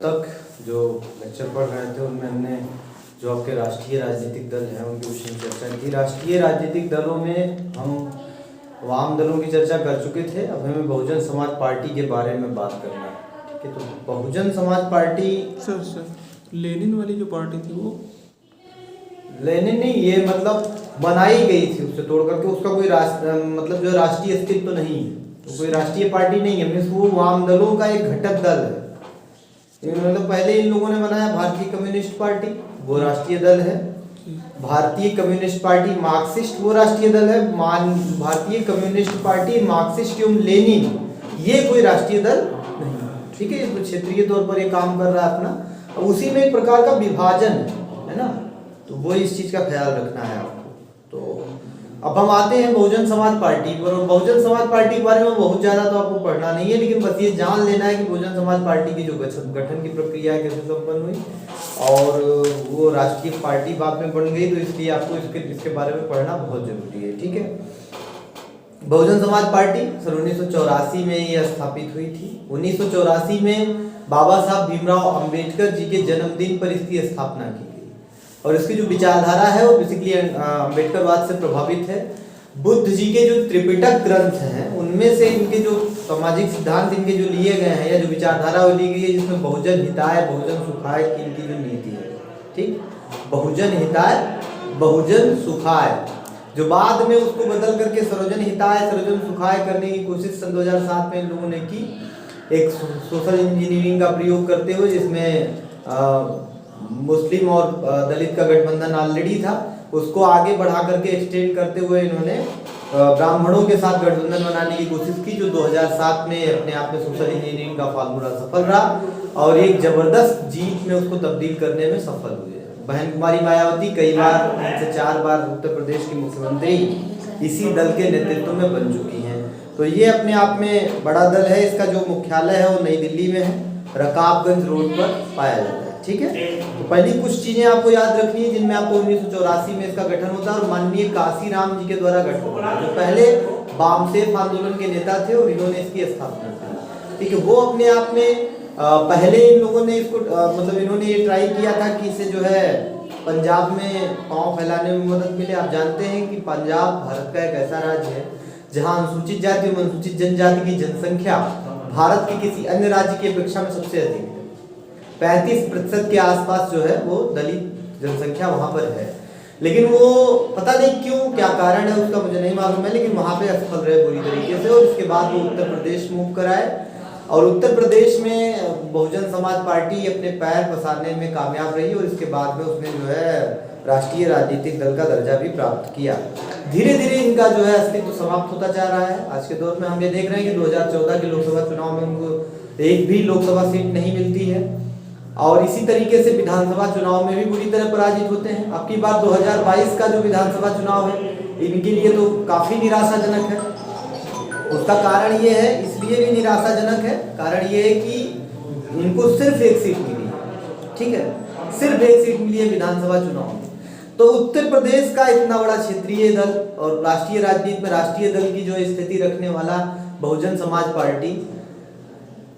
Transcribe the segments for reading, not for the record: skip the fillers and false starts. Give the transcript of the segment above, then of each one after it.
तक जो लेक्चर पढ़ रहे थे उनमें हमने जो आपके राष्ट्रीय राजनीतिक दल हैं उनके विषय में चर्चा की। राष्ट्रीय राजनीतिक दलों में हम वाम दलों की चर्चा कर चुके थे। अब हमें बहुजन समाज पार्टी के बारे में बात करना है। ठीक है, तो Bahujan Samaj party sir Lenin वाली जो पार्टी थी वो लेनिन नहीं, ये मतलब बनाई गई थी उससे तोड़ करके। उसका कोई मतलब जो राष्ट्रीय अस्तित्व तो नहीं है, तो कोई राष्ट्रीय पार्टी नहीं है। मीन्स वो वाम दलों का एक घटक दल है। मतलब पहले इन लोगों ने बनाया भारतीय कम्युनिस्ट पार्टी, वो राष्ट्रीय दल है। भारतीय कम्युनिस्ट पार्टी मार्क्सिस्ट, वो राष्ट्रीय दल है। भारतीय कम्युनिस्ट पार्टी मार्क्सिस्ट एवं लेनिन, ये कोई राष्ट्रीय दल नहीं। ठीक है, तो क्षेत्रीय तौर पर ये काम कर रहा है अपना। उसी में एक प्रकार का विभाजन है ना, तो वो इस चीज का ख्याल रखना है आपको। तो अब हम आते हैं बहुजन समाज पार्टी पर। और बहुजन समाज पार्टी के बारे में बहुत ज्यादा तो आपको पढ़ना नहीं है, लेकिन बस ये जान लेना है कि बहुजन समाज पार्टी की जो गठन की प्रक्रिया कैसे संपन्न हुई और वो राष्ट्रीय पार्टी बाद में बन गई, तो इसलिए आपको इसके बारे में पढ़ना बहुत जरूरी है। ठीक है, बहुजन समाज पार्टी सन 1984 में ये स्थापित हुई थी। 1984 में बाबा साहब भीमराव अंबेडकर जी के जन्मदिन पर इसकी स्थापना की गई। और इसकी जो विचारधारा है वो बेसिकली अंबेडकरवाद से प्रभावित है। बुद्ध जी के जो त्रिपिटक ग्रंथ हैं उनमें से इनके जो सामाजिक सिद्धांत इनके जो लिए गए हैं या जो विचारधारा वो ली गई है, जिसमें बहुजन हिताय बहुजन सुखाय की इनकी जो नीति है। ठीक, बहुजन हिताय बहुजन सुखाय, जो बाद में उसको बदल करके सर्वजन हिताय सर्वजन सुखाय करने की कोशिश सन 2007 में इन लोगों ने की, एक सोशल इंजीनियरिंग का प्रयोग करते हुए, जिसमें मुस्लिम और दलित का गठबंधन ऑलरेडी था, उसको आगे बढ़ा करके एक्सटेंड करते हुए इन्होंने ब्राह्मणों के साथ गठबंधन बनाने की कोशिश की, जो 2007 में अपने आप में सोशल इंजीनियरिंग का फार्मूला सफल रहा और एक जबरदस्त जीत में उसको तब्दील करने में सफल हुए। बहन कुमारी मायावती कई बार, 4 बार उत्तर प्रदेश की मुख्यमंत्री इसी दल के नेतृत्व में बन चुकी हैं। तो ये अपने आप में बड़ा दल है। इसका जो मुख्यालय है वो नई दिल्ली में है, रकाबगंज रोड पर पाया जाता है। ठीक है, तो पहली कुछ चीजें आपको याद रखनी है जिनमें आपको 1984 में इसका गठन होता है और माननीय काशीराम जी के द्वारा गठन होता है, जो पहले वामसेफ आंदोलन के नेता थे और इन्होंने इसकी स्थापना की। ठीक है, वो अपने आप में पहले इन लोगों ने इसको मतलब इन्होंने ये ट्राई किया था कि इसे जो है पंजाब में पांव फैलाने में मदद मिले। आप जानते हैं कि पंजाब भारत का एक ऐसा राज्य है जहां अनुसूचित जाति और अनुसूचित जनजाति की जनसंख्या भारत के किसी अन्य राज्य की अपेक्षा में सबसे अधिक है। 35% के आसपास जो है वो दलित जनसंख्या वहां पर है, लेकिन वो पता नहीं क्यों, क्या कारण है उसका मुझे नहीं मालूम है, लेकिन वहां पे असफल रहे पूरी तरीके से। और इसके बाद वो उत्तर प्रदेश मूव कराए और उत्तर प्रदेश में बहुजन समाज पार्टी अपने पैर पसारने में कामयाब रही और इसके बाद में उसने जो है राष्ट्रीय राजनीतिक दल का दर्जा भी प्राप्त किया। धीरे धीरे इनका जो है अस्तित्व समाप्त होता जा रहा है। आज के दौर में हम ये देख रहे हैं कि 2014 के लोकसभा चुनाव में उनको एक भी लोकसभा सीट नहीं मिलती है और इसी तरीके से विधानसभा चुनाव में भी बुरी तरह पराजित होते हैं। अब की बार 2022 का जो विधानसभा चुनाव है इनके लिए तो काफी निराशाजनक है। उसका कारण ये है, इसलिए भी निराशाजनक है, कारण ये है कि इनको सिर्फ एक सीट मिली है। ठीक है, सिर्फ एक सीट मिली है विधानसभा चुनाव में। तो उत्तर प्रदेश का इतना बड़ा क्षेत्रीय दल और राष्ट्रीय राजनीति में राष्ट्रीय दल की जो स्थिति रखने वाला बहुजन समाज पार्टी,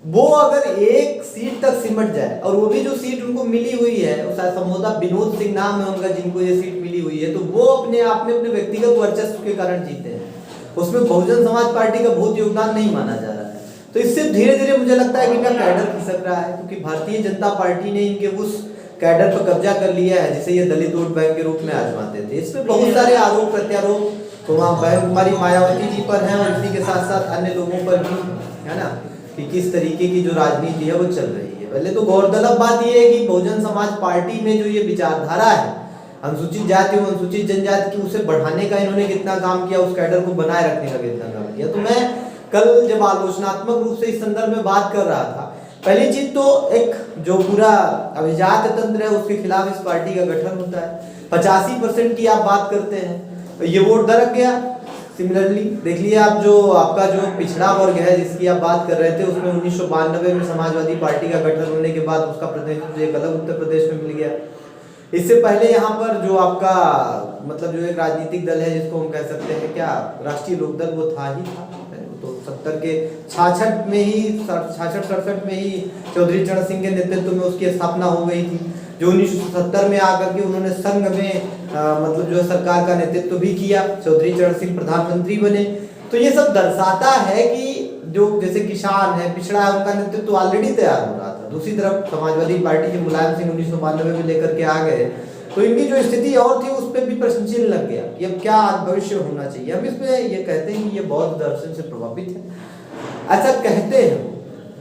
वो अगर एक सीट तक सिमट जाए और वो भी जो सीट उनको मिली हुई है, संभवतः विनोद सिंह नाम है उनका जिनको ये सीट मिली हुई है, तो वो अपने आप में अपने व्यक्तिगत वर्चस्व के कारण जीते हैं। उसमें बहुजन समाज पार्टी का बहुत योगदान नहीं माना जा रहा है। तो इससे धीरे धीरे मुझे लगता है कि इनका कैडर खिसक रहा है, क्योंकि भारतीय जनता पार्टी ने इनके उस कैडर पर कब्जा कर लिया है जिसे ये दलित वोट बैंक के रूप में आजमाते थे। इसमें बहुत सारे आरोप प्रत्यारोप तो वहाँ बहन कुमारी मायावती जी पर हैं और इसी के साथ साथ अन्य लोगों पर भी है ना, कि किस तरीके की जो राजनीति है वो चल रही है। पहले तो गौरतलब बात यह है कि बहुजन समाज पार्टी में जो ये विचारधारा है अनुसूचित जाति और अनुसूचित जनजाति की, उसे बढ़ाने का इन्होंने कितना काम किया, उस कैडर को बनाए रखने का कितना काम किया। तो मैं कल जब आलोचनात्मक रूप से इस संदर्भ में बात कर रहा था, पहली चीज तो एक जो पूरा अभिजात तंत्र है उसके खिलाफ इस पार्टी का गठन होता है। 85% की आप बात करते हैं, तो ये वोट दरक गया। सिमिलरली देख लिया आप, जो आपका जो पिछड़ा वर्ग है जिसकी आप बात कर रहे थे, उसमें 1992 में समाजवादी पार्टी का गठन होने के बाद उसका प्रतिनिधित्व एक अलग उत्तर प्रदेश में मिल गया। इससे पहले यहाँ पर जो आपका मतलब जो एक राजनीतिक दल है जिसको हम कह सकते हैं क्या राष्ट्रीय लोकदल, वो था ही था तो 70 के 66 में ही 66-67 में ही चौधरी चरण सिंह के नेतृत्व में उसकी स्थापना हो गई थी, जो 1970 में आकर के उन्होंने संघ में मतलब जो है सरकार का नेतृत्व भी किया, चौधरी चरण सिंह प्रधानमंत्री बने। तो ये सब दर्शाता है कि जो जैसे किसान है, पिछड़ा है, उनका नेतृत्व ऑलरेडी तैयार हो रहा था। दूसरी तरफ समाजवादी पार्टी के मुलायम सिंह 1992 में लेकर के आ गए, तो इनकी जो स्थिति और थी उस पर भी प्रश्न चिन्ह लग गया कि अब क्या भविष्य होना चाहिए। हम इसमें ये कहते हैं कि ये बौद्ध दर्शन से प्रभावित है, ऐसा कहते हैं।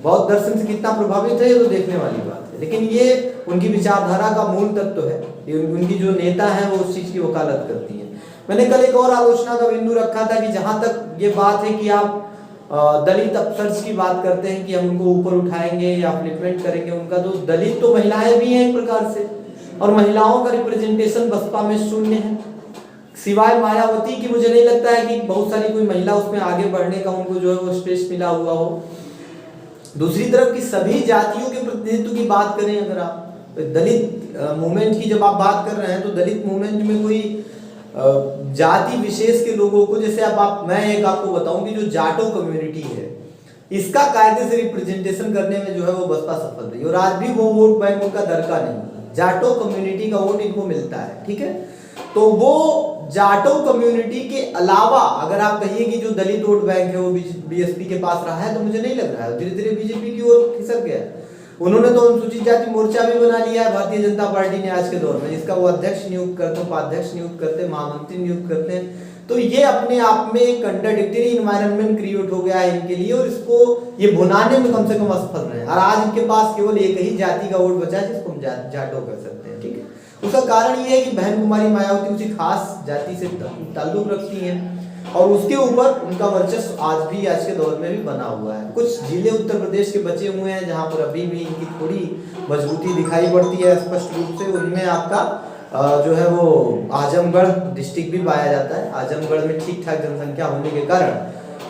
बौद्ध दर्शन से कितना प्रभावित है ये तो देखने वाली बात है, लेकिन ये उनकी विचारधारा का मूल तत्व है। ये उनकी जो नेता है वो उस चीज की वकालत करती है। मैंने कल एक और आलोचना का बिंदु रखा था कि जहां तक ये बात है कि आप दलित अफसर्स की बात करते हैं कि हम उनको ऊपर उठाएंगे या अपलिफ्टमेंट करेंगे उनका, तो दलित तो महिलाएं भी हैं एक प्रकार से, और महिलाओं का रिप्रेजेंटेशन बसपा में शून्य है। सिवाय मायावती की मुझे नहीं लगता है कि बहुत सारी कोई महिला उसमें आगे बढ़ने का उनको जो है वो स्पेस मिला हुआ हो। दूसरी तरफ की सभी जातियों के प्रतिनिधित्व की बात करें अगर आप, दलित मूवमेंट की जब आप बात कर रहे हैं, तो दलित मूवमेंट में कोई जाति विशेष के लोगों को, जैसे अब मैं एक आपको बताऊं कि जो जाटो कम्युनिटी है, इसका कायदे से रिप्रेजेंटेशन करने में जो है वो बसपा सफल रही, और आज भी वो वोट बैंक उनका दरका नहीं, जाटो कम्युनिटी का वोट इनको मिलता है, ठीक है। तो वो जाटो कम्युनिटी के अलावा अगर आप कहिए कि जो दलित वोट बैंक है वो बीएसपी के पास रहा है, तो मुझे नहीं लग रहा है, धीरे धीरे बीजेपी की ओर खिसक गया। उन्होंने तो अनुसूचित जाति मोर्चा भी बना लिया है भारतीय जनता पार्टी ने आज के दौर में, जिसका वो अध्यक्ष नियुक्त करते, उपाध्यक्ष नियुक्त करते, महामंत्री नियुक्त करते हैं। तो ये अपने आप में एक कंट्राडिक्टरी इन्वायरमेंट क्रिएट हो गया है इनके लिए, और इसको ये भुनाने में कम से कम असफल रहे हैं। और आज इनके पास केवल एक ही जाति का वोट बचा है जिसको हम जाटो कर सकते हैं, ठीक है। उसका कारण ये है कि बहन कुमारी मायावती उसी खास जाति से ताल्लुक रखती हैं, और उसके ऊपर उनका वर्चस्व आज के दौर में भी बना हुआ है। कुछ जिले उत्तर प्रदेश के बचे हुए हैं जहां पर अभी भी इनकी थोड़ी मजबूती दिखाई पड़ती है स्पष्ट रूप से। उनमें आपका जो है वो आजमगढ़ डिस्ट्रिक्ट भी पाया जाता है। आजमगढ़ में ठीक ठाक जनसंख्या होने के कारण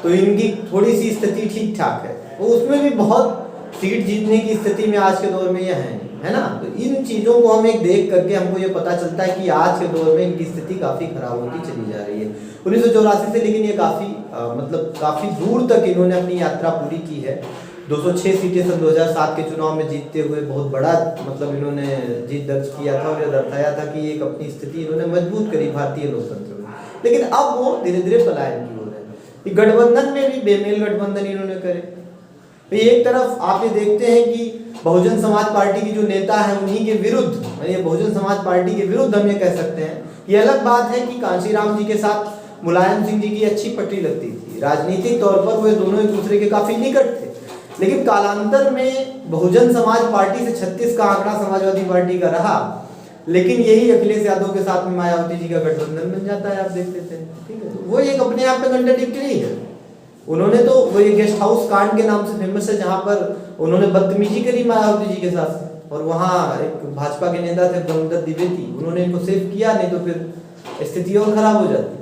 तो इनकी थोड़ी सी स्थिति ठीक ठाक है, तो उसमें भी बहुत सीट जीतने की स्थिति में आज के दौर में यह है ना। तो इन चीजों को हम एक देख करके हमको ये पता चलता है कि आज के दौर में इनकी स्थिति काफी खराब होती चली जा रही है 1984 से, लेकिन ये काफी मतलब काफी दूर तक इन्होंने अपनी यात्रा पूरी की है। 206 सीटें सन 2007 के चुनाव में जीतते हुए बहुत बड़ा मतलब इन्होंने जीत दर्ज किया था, और यह दर्शाया था कि एक अपनी स्थिति इन्होंने मजबूत करी भारतीय लोकतंत्र में। लेकिन अब वो धीरे धीरे पलायन की ओर है। गठबंधन में भी बेमेल गठबंधन इन्होंने करे। एक तरफ आप ये देखते हैं कि बहुजन समाज पार्टी की जो नेता है उन्हीं के विरुद्ध, ये बहुजन समाज पार्टी के विरुद्ध हम ये कह सकते हैं। ये अलग बात है कि कांशीराम जी के साथ मुलायम सिंह जी की अच्छी पटरी लगती थी, राजनीतिक तौर पर वे दोनों एक दूसरे के काफी निकट थे, लेकिन कालांतर में बहुजन समाज पार्टी से 36 का आंकड़ा समाजवादी पार्टी का रहा, लेकिन यही अखिलेश यादव के साथ में मायावती जी का गठबंधन बन जाता है, आप देख लेते हैं, ठीक है। तो वो एक अपने आप में कंट्राडिक्टरी है। उन्होंने तो वो ये गेस्ट हाउस कांड के नाम से फेमस है, जहां पर उन्होंने बदतमीजी करी मायावती जी के साथ, और वहां एक भाजपा के नेता थे ब्रह्मदत्त द्विवेदी, उन्होंने इनको सेव किया, नहीं तो फिर स्थिति और खराब हो जाती।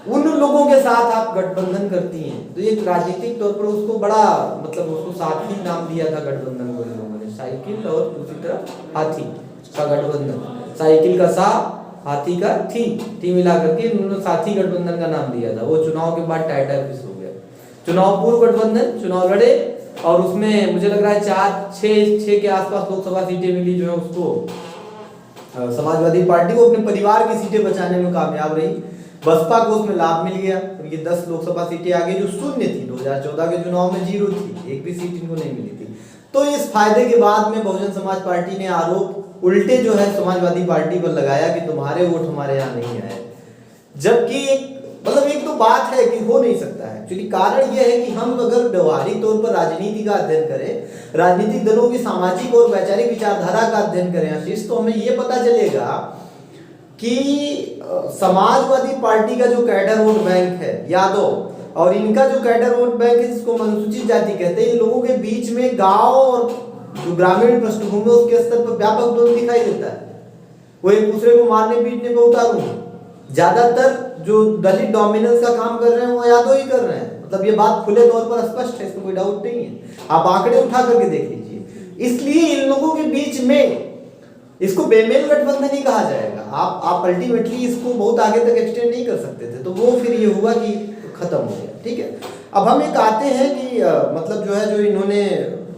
उन लोगों के साथ आप गठबंधन करती हैं, तो ये राजनीतिक तौर पर उसको बड़ा मतलब उसको साथी नाम दिया था गठबंधन को इन लोगों ने, साइकिल और दूसरी तरफ हाथी का गठबंधन, साइकिल का सा हाथी का थी मिला करके उन्होंने साथी गठबंधन का नाम दिया था। वो चुनाव के बाद टाइटा फिस हो गया। चुनाव पूर्व गठबंधन चुनाव लड़े, और उसमें मुझे लग रहा है 4-6 के आसपास लोकसभा सीटें मिली, जो है उसको समाजवादी पार्टी को अपने परिवार की सीटें बचाने में कामयाब रही। बसपा को उसमें लाभ मिल गया, उनकी 10 लोकसभा सीटें आ गई जो शून्य थी। 2014 के चुनाव में 0 थी, एक भी सीट इनको नहीं मिली थी। तो इस फायदे के बाद में बहुजन समाज पार्टी ने आरोप उल्टे जो है समाजवादी पार्टी पर लगाया कि तुम्हारे वोट हमारे यहाँ नहीं आए, जबकि मतलब एक तो बात है कि हो नहीं सकता है। एक्चुअली कारण यह है कि हम अगर व्यवहारिक तौर पर राजनीति का अध्ययन करें, राजनीतिक दलों की सामाजिक और वैचारिक विचारधारा का अध्ययन करें आशीष, तो हमें ये पता चलेगा कि समाजवादी पार्टी का जो कैडर वोट बैंक है यादव, और इनका जो कैडर वोट बैंक है जिसको अनुसूचित जाति कहते हैं, इन लोगों के बीच में गांव और जो ग्रामीण पृष्ठभूमि उसके स्तर पर व्यापक द्वंद्व दिखाई देता है। वो एक दूसरे को मारने पीटने पर उतारू हैं। ज्यादातर जो दलित डोमिनेंस का काम कर रहे हैं वो यादव ही कर रहे हैं, मतलब ये बात खुले तौर पर स्पष्ट है, इसमें कोई डाउट नहीं है। आप आंकड़े उठा करके देख लीजिए। इसलिए इन लोगों के बीच में इसको बेमेल गठबंधन ही कहा जाएगा। आप अल्टीमेटली इसको बहुत आगे तक एक्सटेंड नहीं कर सकते थे, तो वो फिर ये हुआ कि खत्म हो गया, ठीक है। अब हम एक आते हैं कि मतलब जो है, जो इन्होंने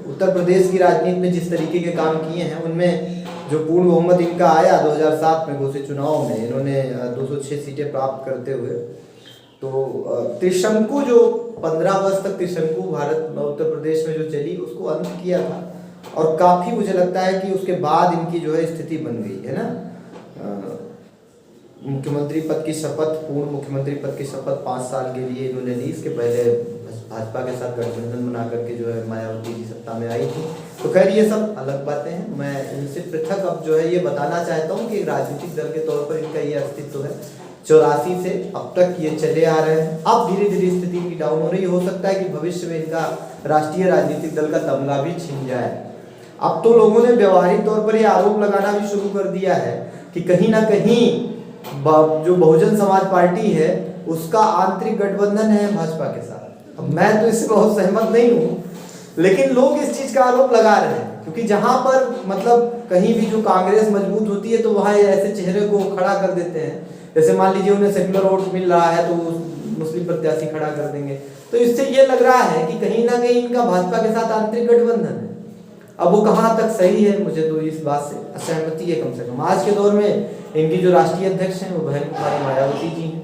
उत्तर प्रदेश की राजनीति में जिस तरीके के काम किए हैं, उनमें जो पूर्ण बहुमत इनका आया 2007 में घोषित चुनाव में, इन्होंने 206 सीटें प्राप्त करते हुए, तो त्रिशंकु जो 15 वर्ष तक त्रिशंकु भारत उत्तर प्रदेश में जो चली, उसको अंत किया था। और काफ़ी मुझे लगता है कि उसके बाद इनकी जो है स्थिति बन गई है ना, मुख्यमंत्री पद की शपथ, पूर्ण मुख्यमंत्री पद की शपथ 5 साल के लिए इन्होंने ली। इसके पहले भाजपा के साथ गठबंधन बना करके जो है मायावती जी सत्ता में आई थी। तो खैर ये सब अलग बातें हैं, मैं इनसे पृथक अब जो है ये बताना चाहता हूँ कि राजनीतिक दल के तौर पर इनका ये अस्तित्व है। 84 से अब तक ये चले आ रहे हैं। अब धीरे धीरे स्थिति इनकी डाउन हो रही है। हो सकता है कि भविष्य में इनका राष्ट्रीय राजनीतिक दल का तमगा भी छिन जाए। अब तो लोगों ने व्यवहारिक तौर पर ये आरोप लगाना भी शुरू कर दिया है कि कहीं ना कहीं जो बहुजन समाज पार्टी है उसका आंतरिक गठबंधन है भाजपा के साथ। अब मैं तो इससे बहुत सहमत नहीं हूँ, लेकिन लोग इस चीज का आरोप लगा रहे हैं, क्योंकि जहां पर मतलब कहीं भी जो कांग्रेस मजबूत होती है तो वहां ऐसे चेहरे को खड़ा कर देते हैं। जैसे मान लीजिए उन्हें सेक्युलर वोट मिल रहा है तो मुस्लिम प्रत्याशी खड़ा कर देंगे। तो इससे ये लग रहा है कि कहीं ना कहीं इनका भाजपा के साथ आंतरिक गठबंधन है। अब वो कहाँ तक सही है, मुझे तो इस बात से असहमति है। कम से कम आज के दौर में इनकी जो राष्ट्रीय अध्यक्ष हैं वो बहन कुमारी मायावती जी हैं,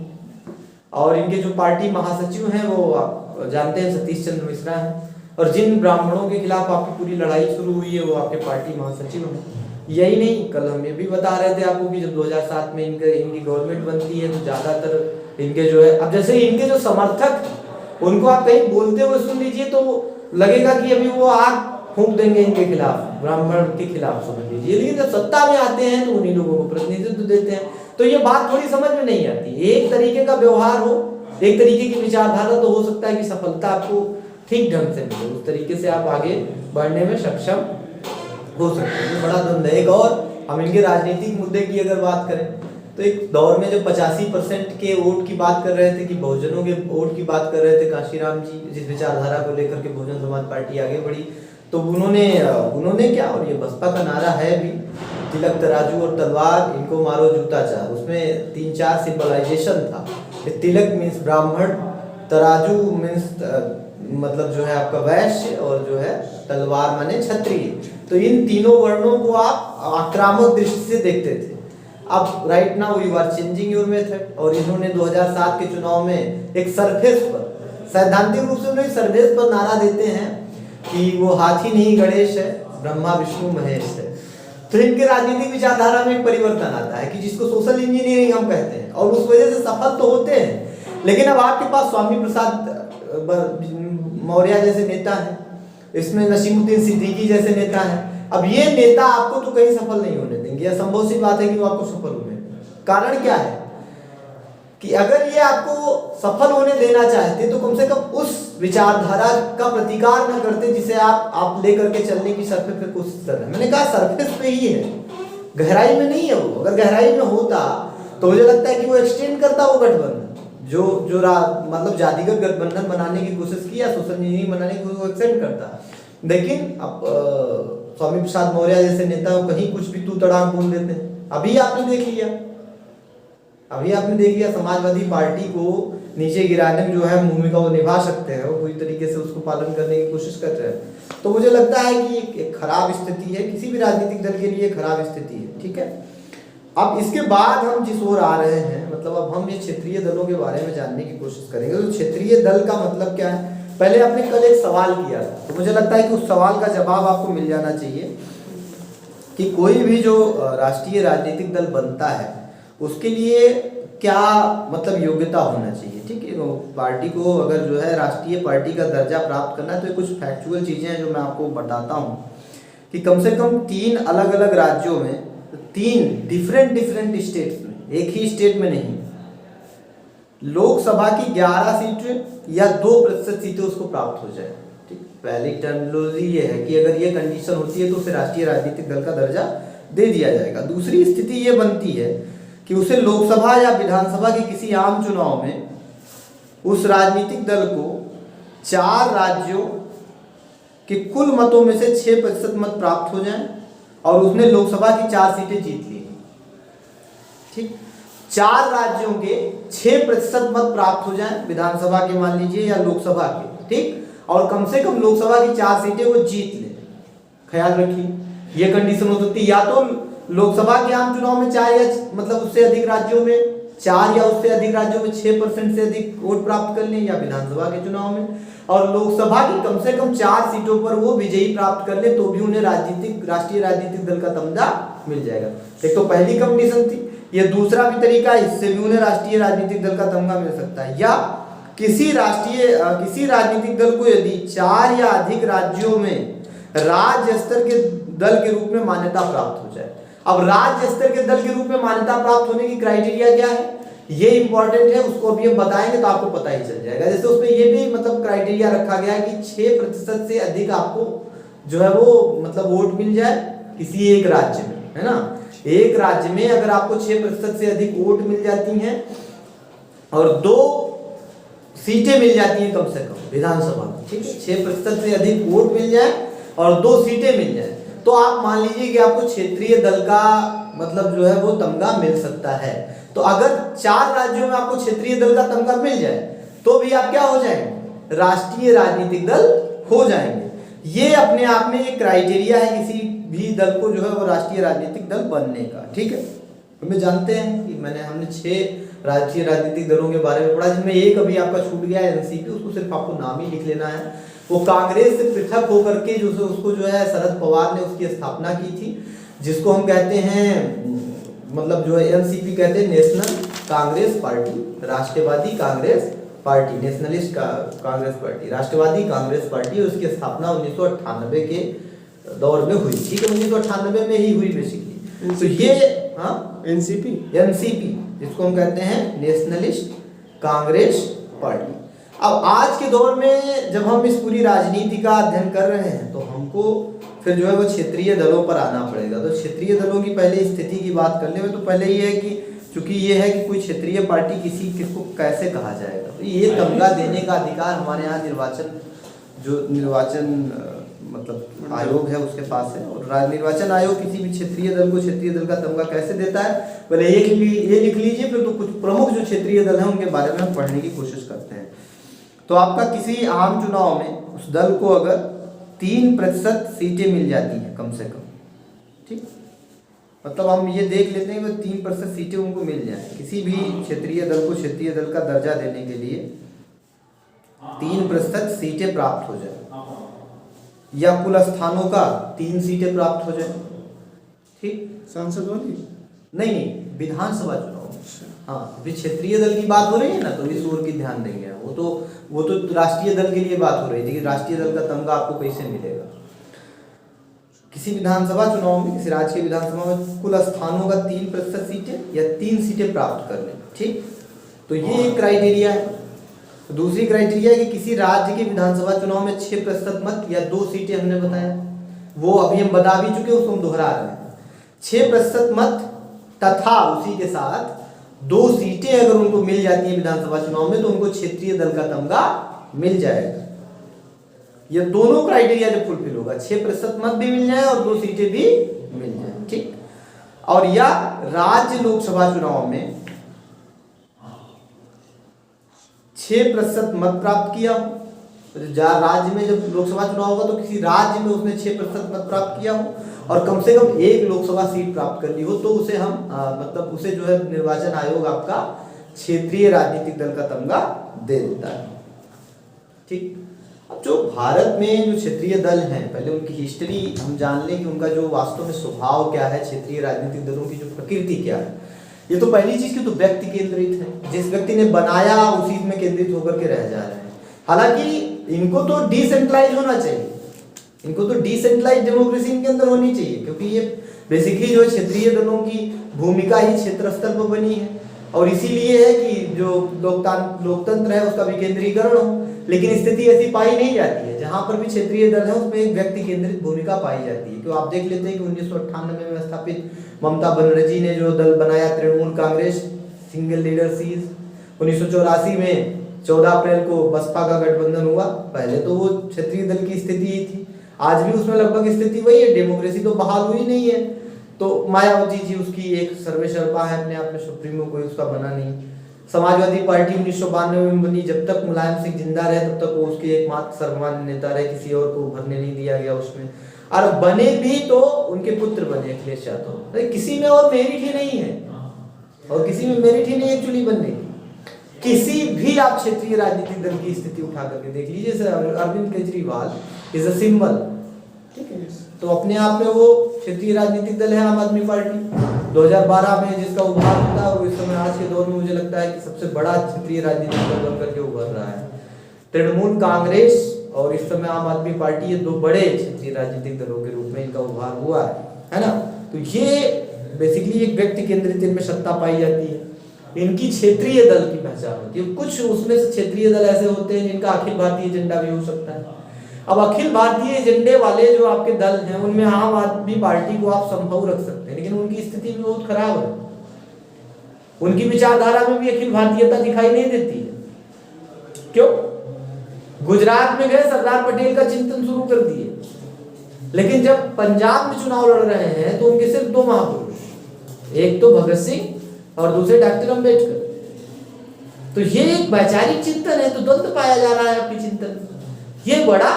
और इनके जो पार्टी महासचिव हैं वो आप जानते हैं सतीश चंद्र मिश्रा हैं, और जिन ब्राह्मणों के खिलाफ आपकी पूरी लड़ाई शुरू हुई है वो आपके पार्टी महासचिव हैं। यही नहीं, कल हम ये भी बता रहे थे आपको कि जब 2007 में इनकी गवर्नमेंट बनती है तो ज्यादातर इनके जो है, अब जैसे इनके जो समर्थक, उनको आप कहीं बोलते हुए सुन लीजिए तो लगेगा कि अभी वो आग फूंक देंगे इनके खिलाफ, ब्राह्मण के खिलाफ, समझ लीजिए। लेकिन जब सत्ता में आते हैं तो उन्हीं लोगों को प्रतिनिधित्व देते हैं। तो ये बात थोड़ी समझ में नहीं आती। एक तरीके का व्यवहार हो, एक तरीके की विचारधारा, तो हो सकता है कि सफलता आपको ठीक ढंग से मिले, उस तरीके से आप आगे बढ़ने में सक्षम हो सकते हैं। बड़ा द्वंद्व है। एक और हम इनके राजनीतिक मुद्दे की अगर बात करें तो एक दौर में जब 85% के वोट की बात कर रहे थे, कि बहुजनों के वोट की बात कर रहे थे, कांशीराम जी जिस विचारधारा को लेकर के बहुजन समाज पार्टी आगे बढ़ी, तो उन्होंने क्या, और ये बसपा का नारा है भी, तिलक तराजू और तलवार, इनको मारो जूता चार। उसमें 3-4 सिंबलाइजेशन था। तिलक मीन्स ब्राह्मण, तराजू मीन्स मतलब जो है आपका वैश्य, और जो है तलवार माने क्षत्रिय। तो इन तीनों वर्णों को आप आक्रामक दृष्टि से देखते थे। अब right now you are changing your method, और इन्होंने 2007 के चुनाव में एक सरफेस पर, सैद्धांतिक रूप से उन्होंने सरफेस पर नारा देते हैं कि वो हाथी नहीं गणेश है, ब्रह्मा विष्णु महेश है। तो इनके राजनीतिक विचारधारा में एक परिवर्तन आता है कि जिसको सोशल इंजीनियरिंग हम कहते हैं, और उस वजह से सफल तो होते हैं। लेकिन अब आपके पास स्वामी प्रसाद मौर्य जैसे नेता हैं, इसमें नसीमुद्दीन सिद्दीकी जैसे नेता हैं। अब ये नेता आपको तो कहीं सफल नहीं होने देंगे, यह संभव सी बात है कि वो आपको सफल होने। कारण क्या है कि अगर ये आपको सफल होने देना चाहते तो कम से कम उस विचारधारा का प्रतिकार न करते जिसे आप लेकर के चलने की सरफेस पे कोशिश कर रहे हैं। मैंने कहा सरफेस पे ही है, गहराई में नहीं है वो। अगर गहराई में होता तो मुझे लगता है कि वो एक्सटेंड करता वो गठबंधन, जो मतलब जातिगत गठबंधन बनाने की कोशिश की या सोशल इंजीनियरिंग बनाने की कोशिश एक्सटेंड करता। लेकिन अब स्वामी प्रसाद मौर्य जैसे नेता वो कहीं कुछ भी तू तड़ाक बोल देते हैं। अभी आपने देख लिया समाजवादी पार्टी को नीचे गिराने में जो है भूमिका वो निभा सकते हैं, वो पूरी तरीके से उसको पालन करने की कोशिश कर रहे हैं। तो मुझे लगता है कि एक खराब स्थिति है, किसी भी राजनीतिक दल के लिए खराब स्थिति है। ठीक है, अब इसके बाद हम जिस ओर आ रहे हैं, मतलब अब हम ये क्षेत्रीय दलों के बारे में जानने की कोशिश करेंगे। तो क्षेत्रीय दल का मतलब क्या है, पहले आपने कल एक सवाल किया था, तो मुझे लगता है कि उस सवाल का जवाब आपको मिल जाना चाहिए कि कोई भी जो राष्ट्रीय राजनीतिक दल बनता है उसके लिए क्या मतलब योग्यता होना चाहिए। ठीक है, पार्टी को अगर जो है राष्ट्रीय पार्टी का दर्जा प्राप्त करना है तो ये कुछ फैक्चुअल चीज़ें हैं जो मैं आपको बताता हूँ कि कम से कम 3 अलग अलग राज्यों में, 3 डिफरेंट स्टेट्स में, एक ही स्टेट में नहीं, लोकसभा की 11 सीटें या 2% सीटें उसको प्राप्त हो जाए। ठीक, पहली टर्मिनोलॉजी ये है कि अगर ये कंडीशन होती है तो उसे राष्ट्रीय राजनीतिक दल का दर्जा दे दिया जाएगा। दूसरी स्थिति ये बनती है कि उसे लोकसभा या विधानसभा के किसी आम चुनाव में उस राजनीतिक दल को 4 राज्यों के कुल मतों में से 6% मत प्राप्त हो जाएं और उसने लोकसभा की 4 सीटें जीत ली। ठीक, 4 राज्यों के 6% मत प्राप्त हो जाए, विधानसभा के मान लीजिए या लोकसभा के, ठीक, और कम से कम लोकसभा की 4 सीटें वो जीत ले। ख्याल रखिए ये कंडीशन हो सकती है, या तो लोकसभा के आम चुनाव में 4 या मतलब उससे अधिक राज्यों में 4 या उससे अधिक राज्यों में 6% से अधिक वोट प्राप्त कर लें, या विधानसभा के चुनाव में और लोकसभा की कम से कम 4 सीटों पर वो विजयी प्राप्त कर ले, तो भी उन्हें राष्ट्रीय राजनीतिक दल का तमगा मिल जाएगा। एक तो पहली कंडीशन थी, ये दूसरा भी तरीका, इससे भी उन्हें राष्ट्रीय राजनीतिक दल का तमगा मिल सकता है, या किसी राजनीतिक दल को यदि 4 या अधिक राज्यों में राज्य स्तर के दल के रूप में मान्यता प्राप्त हो जाए। अब राज्य स्तर के दल के रूप में मान्यता प्राप्त होने की क्राइटेरिया क्या है, ये इंपॉर्टेंट है, उसको अभी हम बताएंगे तो आपको पता ही चल जाएगा। जैसे उसमें ये भी मतलब क्राइटेरिया रखा गया है कि 6% से अधिक आपको जो है वो मतलब वोट मिल जाए किसी एक राज्य में, है ना। एक राज्य में अगर आपको 6% से अधिक वोट मिल जाती हैं और 2 सीटें मिल जाती हैं कम से कम विधानसभा में, ठीक है, 6% से अधिक वोट मिल जाए और 2 सीटें मिल जाए, तो आप मान लीजिए कि आपको क्षेत्रीय दल का मतलब जो है वो तमगा मिल सकता है। तो अगर 4 राज्यों में आपको क्षेत्रीय दल का तमगा मिल जाए तो भी आप क्या हो जाएंगे, राष्ट्रीय राजनीतिक दल हो जाएंगे। ये अपने आप में एक क्राइटेरिया है किसी भी दल को जो है वो राष्ट्रीय राजनीतिक दल बनने का, ठीक है। हमें जानते हैं कि हमने 6 राष्ट्रीय राजनीतिक दलों के बारे में पढ़ा, जिसमें एक अभी आपका छूट गया है एनसीपी, उसको सिर्फ आपको नाम ही लिख लेना है। वो कांग्रेस से पृथक होकर के उसको जो है शरद पवार ने उसकी स्थापना की थी, जिसको हम कहते हैं मतलब जो है एनसीपी कहते हैं, नेशनल कांग्रेस पार्टी, राष्ट्रवादी कांग्रेस पार्टी, नेशनलिस्ट कांग्रेस पार्टी, राष्ट्रवादी कांग्रेस पार्टी। और उसकी स्थापना 1998 के दौर में हुई, ठीक है, 1998 में ही हुई बेसिकली। तो ये एनसीपी जिसको हम कहते हैं नेशनलिस्ट कांग्रेस पार्टी। अब आज के दौर में जब हम इस पूरी राजनीति का अध्ययन कर रहे हैं तो हमको फिर जो है वो क्षेत्रीय दलों पर आना पड़ेगा। तो क्षेत्रीय दलों की पहले स्थिति की बात करने में तो पहले ये है कि चूंकि ये है कि कोई क्षेत्रीय पार्टी किसको कैसे कहा जाएगा, तो ये तमगा देने का अधिकार हमारे यहाँ निर्वाचन मतलब आयोग है उसके पास है। और निर्वाचन आयोग किसी भी क्षेत्रीय दल को क्षेत्रीय दल का तमगा कैसे देता है, पहले ये लिख लीजिए, फिर तो कुछ प्रमुख जो क्षेत्रीय दल हैं उनके बारे में हम पढ़ने की कोशिश करते हैं। तो आपका किसी आम चुनाव में उस दल को अगर 3% सीटें मिल जाती हैं कम से कम, ठीक, मतलब हम ये देख लेते हैं कि 3% सीटें उनको मिल जाए, किसी भी क्षेत्रीय दल को क्षेत्रीय दल का दर्जा देने के लिए 3% सीटें प्राप्त हो जाए, या कुल स्थानों का 3 सीटें प्राप्त हो जाए, ठीक, सांसद वाली नहीं विधानसभा चुनाव। हाँ, अभी क्षेत्रीय दल की बात हो रही है ना, तो इस ओर की ध्यान देंगे। वो तो राष्ट्रीय दल के लिए बात हो रही थी कि राष्ट्रीय दल का तमगा आपको कैसे मिलेगा। किसी विधानसभा चुनाव में किसी राज्य के विधानसभा में कुल स्थानों का 3% सीटें या 3 सीटें प्राप्त कर लें, ठीक, तो ये एक क्राइटेरिया है। दूसरी क्राइटेरिया है कि किसी राज्य के विधानसभा चुनाव में 6% मत या 2 सीटें, हमने बताया वो अभी हम बता भी चुके, उसको हम दोहरा रहे हैं। 6% मत तथा उसी के साथ 2 सीटें अगर उनको मिल जाती है विधानसभा चुनाव में तो उनको क्षेत्रीय दल का तमगा मिल जाएगा। ये दोनों क्राइटेरिया जब फुलफिल होगा, 6% मत भी मिल जाए और 2 सीटें भी मिल जाए, ठीक। और या राज्य लोकसभा चुनाव में 6% मत प्राप्त किया हो, राज्य में जब लोकसभा चुनाव होगा तो किसी राज्य में उसने 6% मत प्राप्त किया हो और कम से कम 1 लोकसभा सीट प्राप्त कर ली हो, तो उसे हम मतलब उसे जो है निर्वाचन आयोग आपका क्षेत्रीय राजनीतिक दल का तमगा दे देता है, ठीक। अब जो भारत में जो क्षेत्रीय दल हैं, पहले उनकी हिस्ट्री हम जान लें कि उनका जो वास्तव में स्वभाव क्या है, क्षेत्रीय राजनीतिक दलों की जो प्रकृति क्या है। ये तो पहली चीज की तो व्यक्ति केंद्रित है, जिस व्यक्ति ने बनाया उसी में केंद्रित होकर के रह जा रहे हैं। हालांकि इनको तो डिसेंट्रलाइज होना चाहिए, इनको तो डिसेंट्रलाइज डेमोक्रेसी इनके अंदर होनी चाहिए, क्योंकि ये बेसिकली जो क्षेत्रीय दलों की भूमिका ही क्षेत्र स्तर पर बनी है और इसीलिए है कि जो लोकतंत्र है उसका विकेंद्रीकरण हो। लेकिन स्थिति ऐसी पाई नहीं जाती है, जहां पर भी क्षेत्रीय दल है उसमें एक व्यक्ति केंद्रित भूमिका पाई जाती है। तो आप देख लेते हैं कि 1998 में स्थापित ममता बनर्जी ने जो दल बनाया तृणमूल कांग्रेस, सिंगल लीडर सीज। 1984 में 14 अप्रैल को बसपा का गठबंधन हुआ। पहले तो वो क्षेत्रीय दल की स्थिति ही थी, आज भी उसमें लगभग स्थिति वही है, डेमोक्रेसी तो बहाल हुई नहीं है। तो मायावती जी उसकी एक सर्वेसर्वा है अपने आप में, सुप्रीमो कोई उसका बना नहीं। समाजवादी पार्टी 1992 में बनी, जब तक मुलायम सिंह जिंदा रहे तब तक वो उसके एकमात्र सर्वमान्य नेता रहे, किसी और को उभरने नहीं दिया गया उसमें। और बने भी तो उनके पुत्र बने अखिलेश यादव, किसी में और मेरिट ही नहीं है, और किसी में मेरिट ही नहीं है एक्चुअली बनने की। किसी भी आप क्षेत्रीय राजनीतिक दल की स्थिति उठा करके देख लीजिए, जैसे Arvind Kejriwal is a symbol, ठीक है, तो अपने आप में वो क्षेत्रीय राजनीतिक दल है आम आदमी पार्टी। 2012 में जिसका उभार होता है, और इस समय आज के दौर में मुझे लगता है कि सबसे बड़ा क्षेत्रीय राजनीतिक दल बनकर के उभर रहा है। तृणमूल कांग्रेस और इस समय आम आदमी पार्टी, ये दो बड़े क्षेत्रीय राजनीतिक दलों के रूप में इनका उभार हुआ है ना। तो ये बेसिकली एक व्यक्ति केंद्रित इनमें सत्ता पाई जाती है, इनकी क्षेत्रीय दल की पहचान होती है। कुछ उसमें से क्षेत्रीय दल ऐसे होते हैं जिनका अखिल भारतीय एजेंडा भी हो सकता है। अब अखिल भारतीय एजेंडे वाले जो आपके दल हैं, उनमें आम आदमी पार्टी को आप संभव रख सकते हैं, लेकिन उनकी स्थिति भी बहुत खराब है। उनकी विचारधारा में भी अखिल भारतीयता दिखाई नहीं देती है। क्यों? गुजरात में गए, सरदार पटेल का चिंतन शुरू कर दिए, लेकिन जब पंजाब में चुनाव लड़ रहे हैं तो उनके सिर्फ दो महापुरुष, एक तो भगत सिंह और दूसरे डॉक्टर अंबेडकर। तो ये एक वैचारिक चिंतन है, तो द्वंद्व पाया जा रहा है आपके चिंतन। ये बड़ा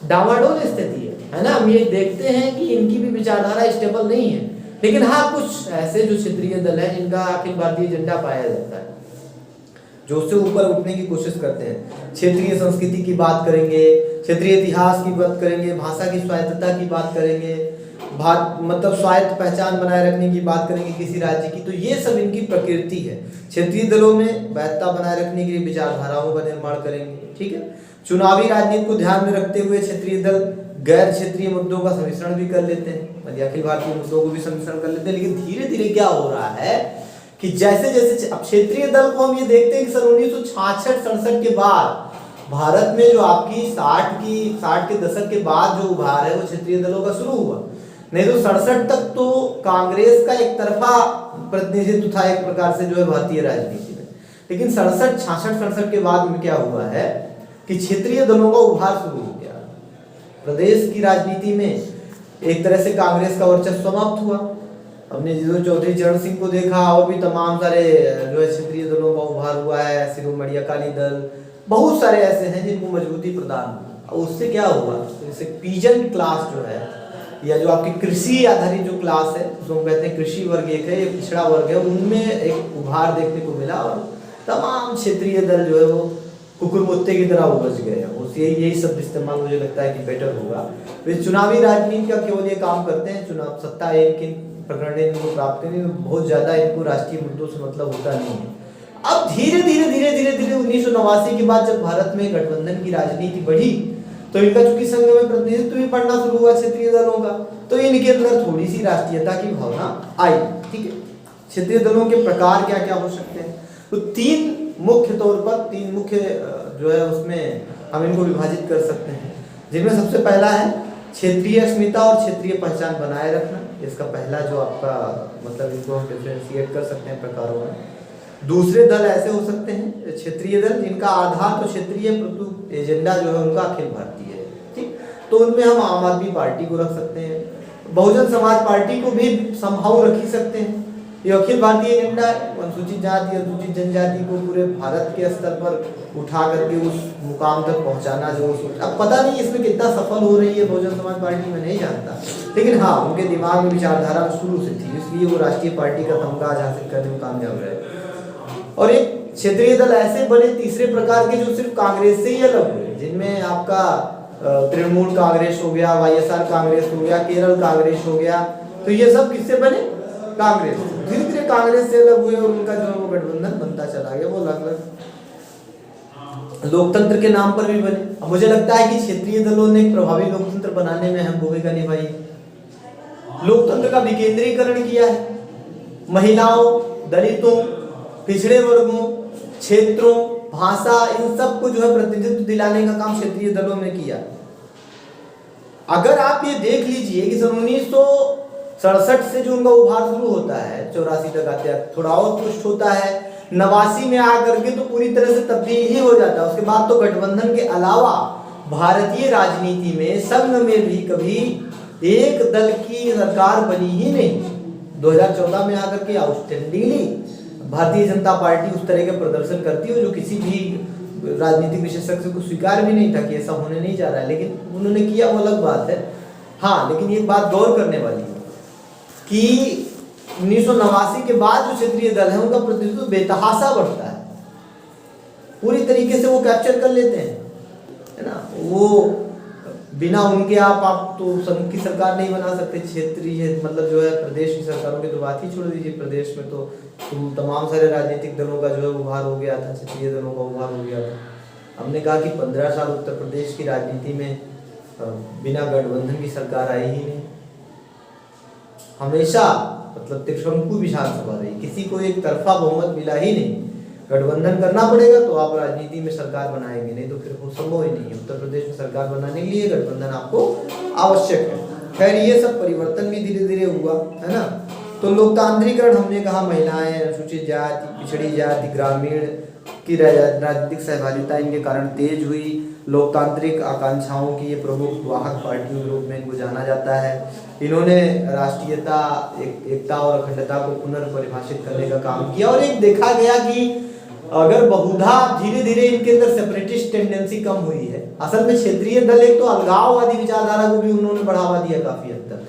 डावाडोल स्थिति है ना। हम ये देखते हैं कि इनकी भी विचारधारा स्टेबल नहीं है, लेकिन हाँ कुछ ऐसे जो क्षेत्रीय दल है जिनका अखिल भारतीय एजेंडा पाया जाता है, जो उससे ऊपर उठने की कोशिश करते हैं। क्षेत्रीय संस्कृति की बात करेंगे, क्षेत्रीय इतिहास की बात करेंगे, भाषा की स्वायत्तता की बात करेंगे, मतलब स्वायत्त पहचान बनाए रखने की बात करेंगे किसी राज्य की। तो ये सब इनकी प्रकृति है। क्षेत्रीय दलों में वैधता बनाए रखने के लिए विचारधाराओं का निर्माण करेंगे, ठीक है। चुनावी राजनीति को ध्यान में रखते हुए क्षेत्रीय दल गैर क्षेत्रीय मुद्दों का सम्मिश्रण भी कर लेते हैं, मतलब अखिल भारतीय मुद्दों को भी सम्मिश्रण कर लेते हैं। लेकिन धीरे धीरे क्या हो रहा है कि जैसे जैसे अब क्षेत्रीय दल को हम ये देखते हैं कि सन 1966-67 के बाद भारत में जो आपकी 60 के दशक के बाद जो उभार है वो क्षेत्रीय दलों का शुरू हुआ। नहीं तो 67 तक तो कांग्रेस का एक तरफा प्रतिनिधित्व था एक प्रकार से जो है भारतीय राजनीति में। लेकिन 67 के बाद में क्या हुआ है कि क्षेत्रीय दलों का उभार शुरू हो गया। प्रदेश की राजनीति में एक तरह से कांग्रेस का वर्चस्व समाप्त हुआ। हमने जिदो चौधरी चरण सिंह को देखा, और भी तमाम सारे जो है क्षेत्रीय दलों का उभार हुआ है, शिरोमणि अकाली दल, बहुत सारे ऐसे हैं जिनको मजबूती प्रदान हुई। और उससे क्या हुआ, जैसे पीजन क्लास जो है, या जो आपकी कृषि आधारित जो क्लास है, उसको हम कहते हैं कृषि वर्ग एक है, ये पिछड़ा वर्ग है, उनमें एक उभार देखने को मिला। और तमाम क्षेत्रीय दल जो है वो कुकुरमुत्ते की तरह उपज गए हैं। यही शब्द इस्तेमाल मुझे लगता है कि बेटर होगा। वे चुनावी राजनीति का केवल ये काम करते हैं, चुनाव सत्ता इनकी प्रकरण इनको प्राप्त करने में बहुत ज्यादा इनको राष्ट्रीय मुद्दों से मतलब होता नहीं है। अब धीरे धीरे 1989 के बाद जब भारत में गठबंधन की राजनीति बढ़ी, तो इनका चूंकि संघ में प्रतिनिधित्व भी पढ़ना शुरू हुआ क्षेत्रीय दलों का, तो इनके अंदर थोड़ी सी राष्ट्रीयता की भावना आई, ठीक है। क्षेत्रीय दलों के प्रकार क्या क्या हो सकते हैं, तो तीन मुख्य तौर पर, तीन मुख्य जो है उसमें हम इनको विभाजित कर सकते हैं, जिनमें सबसे पहला है क्षेत्रीय अस्मिता और क्षेत्रीय पहचान बनाए रखना। इसका पहला जो आपका मतलब इनको हम डिफरेंशिएट कर सकते हैं प्रकारों में। दूसरे दल ऐसे हो सकते हैं क्षेत्रीय दल जिनका आधार तो क्षेत्रीय परंतु एजेंडा जो है उनका अखिल भारतीय है, ठीक। तो उनमें हम आम आदमी पार्टी को रख सकते हैं, बहुजन समाज पार्टी को भी संभव रख ही सकते हैं। ये अखिल भारतीय एजेंडा अनुसूचित जाति अनुसूचित जनजाति को पूरे भारत के स्तर पर उठा करके उस मुकाम तक पहुंचाना जो अब पता नहीं इसमें कितना सफल हो रही है बहुजन समाज पार्टी, में नहीं जानता, लेकिन हाँ उनके दिमाग में विचारधारा शुरू से थी, इसलिए वो राष्ट्रीय पार्टी का तमगा हासिल करने में कामयाब रहे। और एक क्षेत्रीय दल ऐसे बने तीसरे प्रकार के जो सिर्फ कांग्रेस से ही अलग हुए, जिनमें आपका तृणमूल कांग्रेस हो गया, वाईएसआर कांग्रेस हो गया, केरल कांग्रेस हो गया। तो ये सब किससे बने, कांग्रेस। धीरे धीरे कांग्रेस से अलग हुए और उनका जो वो गठबंधन बनता चला गया, वो अलग अलग लोकतंत्र के नाम पर भी बने। मुझे लगता है कि क्षेत्रीय दलों ने एक प्रभावी लोकतंत्र बनाने में अहम भूमिका निभाई। लोकतंत्र का विकेंद्रीकरण किया है, महिलाओं, दलितों, पिछड़े वर्गों, क्षेत्रों, भाषा, इन सब को जो है प्रतिनिधित्व दिलाने का काम क्षेत्रीय दलों ने किया। अगर आप ये देख लीजिए कि सन 1967 से जो उनका उभार शुरू होता है, 84 तक आते हैं, थोड़ा और पुष्ट होता है, 89 में आकर के तो पूरी तरह से तब्दील ही हो जाता है। उसके बाद तो गठबंधन के अलावा भारतीय राजनीति में संघ में भी कभी एक दल की सरकार बनी ही नहीं। 2014 में आकर के आउटस्टैंडिंगली भारतीय जनता पार्टी उस तरह के प्रदर्शन करती है जो किसी भी राजनीतिक विशेषज्ञ को स्वीकार भी नहीं था कि ऐसा होने नहीं जा रहा है, लेकिन उन्होंने किया वो अलग बात है। हाँ, लेकिन ये बात गौर करने वाली है कि 1989 के बाद जो क्षेत्रीय दल है उनका प्रतिनिधित्व बेतहाशा बढ़ता है, पूरी तरीके से वो कैप्चर कर लेते हैं, है ना। वो बिना उनके आप तो संघ की सरकार नहीं बना सकते। क्षेत्रीय मतलब जो है प्रदेश की सरकारों की तो बात ही छोड़ दीजिए। प्रदेश में तो तमाम सारे राजनीतिक दलों का जो है उभार हो गया था, क्षेत्रीय दलों का उभार हो गया था। हमने कहा कि 15 साल उत्तर प्रदेश की राजनीति में बिना गठबंधन की सरकार आई ही नहीं। हमेशा मतलब त्रिशंकु विधानसभा रही, किसी को एक तरफा बहुमत मिला ही नहीं। गठबंधन करना पड़ेगा तो आप राजनीति में सरकार बनाएंगे, नहीं तो फिर वो संभव ही नहीं है। उत्तर प्रदेश में सरकार बनाने के लिए गठबंधन आपको आवश्यक है। खैर ये सब परिवर्तन भी धीरे धीरे हुआ, है ना। तो लोकतांत्रिकरण हमने कहा, महिलाएं, अनुसूचित जाति, पिछड़ी जाति, ग्रामीण की राजनीतिक सहभागिता इनके कारण तेज हुई। लोकतांत्रिक आकांक्षाओं की ये प्रमुख वाहक पार्टियों के रूप में इनको जाना जाता है। इन्होंने राष्ट्रीयता, एकता और अखंडता को पुनर्परिभाषित करने का काम किया और एक देखा गया कि अगर बहुधा धीरे धीरे इनके अंदर सेपरेटिस्ट टेंडेंसी कम हुई है। असल में क्षेत्रीय दल एक तो अलगाववादी विचारधारा को भी उन्होंने बढ़ावा दिया काफी हद तक,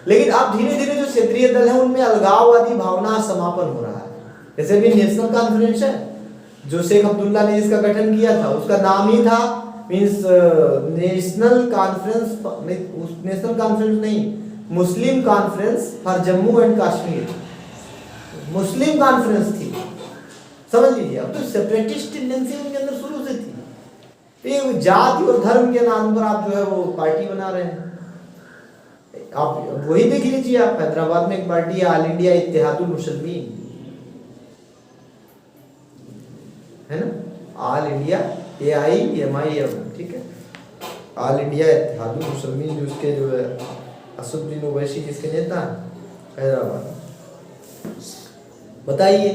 लेकिन अब धीरे धीरे जो क्षेत्रीय दल है उनमें अलगाववादी भावना समापन हो रहा है। जैसे भी नेशनल कॉन्फ्रेंस है जो शेख अब्दुल्ला ने जिसका गठन किया था, उसका नाम ही था मींस नेशनल कॉन्फ्रेंस नहीं, मुस्लिम कॉन्फ्रेंस फॉर जम्मू एंड कश्मीर, मुस्लिम कॉन्फ्रेंस थी, समझ लीजिए। अब तो सेपरेटिस्ट टेंडेंसी उनके अंदर शुरू से थी। तो जाति और धर्म के नाम पर आप जो है वो पार्टी बना रहे हैं। आप वही देख लीजिए, आप हैदराबाद में एक पार्टी है ऑल इंडिया इत्तेहादुल मुस्लिमीन, है ना, ऑल इंडिया AIMIM, ठीक है, ऑल इंडिया इत्तेहादुल मुस्लिमीन, जो उसके जो है असदुद्दीन ओवैसी जिसके नेता हैं हैदराबाद। बताइए,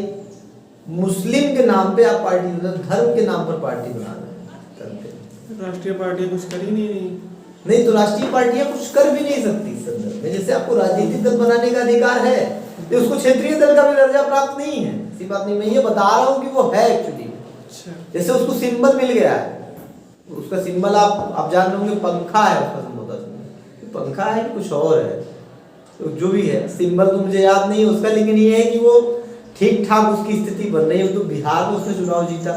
मुस्लिम के नाम पे आप पार्टी, धर्म के नाम पर पार्टी बना रहे हैं। राष्ट्रीय पार्टी कुछ कर ही नहीं तो राष्ट्रीय पार्टियां कुछ कर भी नहीं सकती इस संदर्भ में। जैसे आपको राजनीतिक दल बनाने का अधिकार है, तो उसको क्षेत्रीय दल का भी दर्जा प्राप्त नहीं है, ऐसी बात नहीं। मैं ये बता रहा हूँ कि वो है एक्चुअली। जैसे उसको सिंबल मिल गया है, उसका सिंबल आप जान लोगे पंखा है, उसका सिंबल पंखा है कि कुछ और है, तो जो भी है सिंबल तो मुझे याद नहीं है उसका, लेकिन ये है कि वो ठीक ठाक उसकी स्थिति बन रही है। तो बिहार में उसने चुनाव जीता,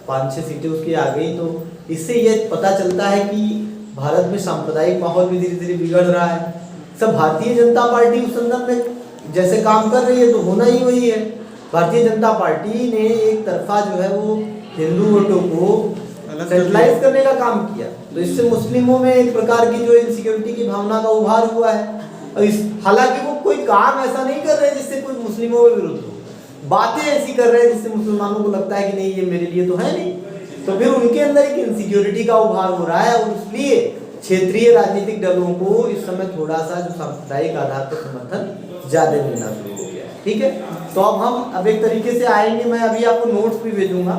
5-6 सीटें उसकी आ गई। तो इससे ये पता चलता है कि भारत में सांप्रदायिक माहौल भी धीरे धीरे बिगड़ रहा है। सब भारतीय जनता पार्टी उस संदर्भ में जैसे काम कर रही है तो होना ही वही है। भारतीय जनता पार्टी ने एक तरफा जो है वो हिंदू वोटों को सेंट्रलाइज करने का काम किया, तो इससे मुस्लिमों में एक प्रकार की जो इनसिक्योरिटी की भावना का उभार हुआ है। और हालांकि वो कोई काम ऐसा नहीं कर रहे जिससे कोई मुस्लिमों के विरुद्ध हो, बातें ऐसी कर रहे हैं जिससे मुसलमानों को लगता है कि नहीं ये मेरे लिए तो है नहीं, तो फिर उनके अंदर एक इनसिक्योरिटी का उभार हो रहा है। और इसलिए क्षेत्रीय राजनीतिक दलों को इस समय थोड़ा सा जो सांप्रदायिक आधार पर समर्थन ज्यादा मिलना शुरू हो गया है। ठीक है, तो अब एक तरीके से आएंगे, मैं अभी आपको नोट्स भी भेजूंगा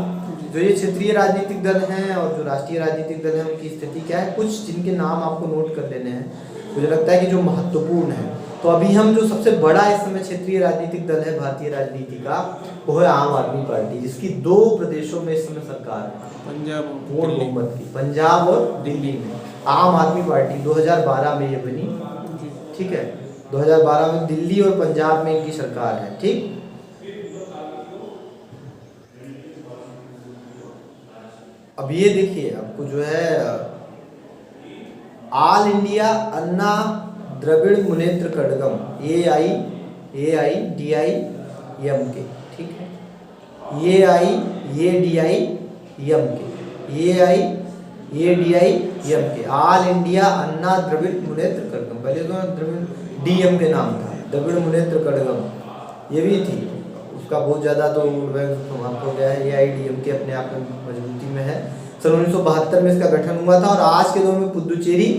जो ये क्षेत्रीय राजनीतिक दल हैं और जो राष्ट्रीय राजनीतिक दल हैं उनकी स्थिति क्या है, कुछ जिनके नाम आपको नोट कर लेने हैं मुझे लगता है कि जो महत्वपूर्ण है। तो अभी हम जो सबसे बड़ा इस समय क्षेत्रीय राजनीतिक दल है भारतीय राजनीति का, वो है आम आदमी पार्टी, जिसकी 2 प्रदेशों में इस समय सरकार है, पंजाब पूर्ण बहुमत की, पंजाब और दिल्ली में। आम आदमी पार्टी 2012 में ये बनी, ठीक है, 2012 में दिल्ली और पंजाब में इनकी सरकार है। ठीक, अब ये देखिए आपको जो है ऑल इंडिया अन्ना द्रविड़ मुनेत्र कड़गम AIDIMK, ठीक है, AIADIMK, ऑल इंडिया अन्ना द्रविड़ मुनेत्र कड़गम। पहले तो द्रविड़ DM के नाम था, द्रविड़ मुनेत्र कड़गम ये भी थी, उसका बहुत ज़्यादा तो समाप्त हो गया है। AIDMK अपने आप में मजबूती में है। सन 1972 में इसका गठन हुआ था और आज के दौर में पुदुचेरी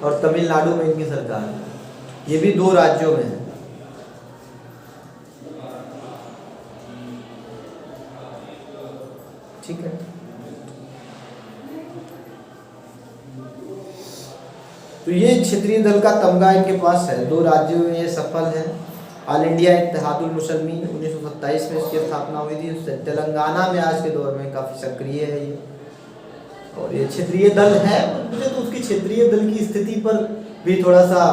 और तमिलनाडु में इनकी सरकार है, ये भी 2 राज्यों में है। ठीक है, तो ये क्षेत्रीय दल का तमगा इनके पास है, 2 राज्यों में ये सफल है। ऑल इंडिया इत्तेहादुल मुसलमीन 1927 में इसकी स्थापना हुई थी। उससे तेलंगाना में आज के दौर में काफ़ी सक्रिय है ये, और ये क्षेत्रीय दल है। मुझे तो उसकी क्षेत्रीय दल की स्थिति पर भी थोड़ा सा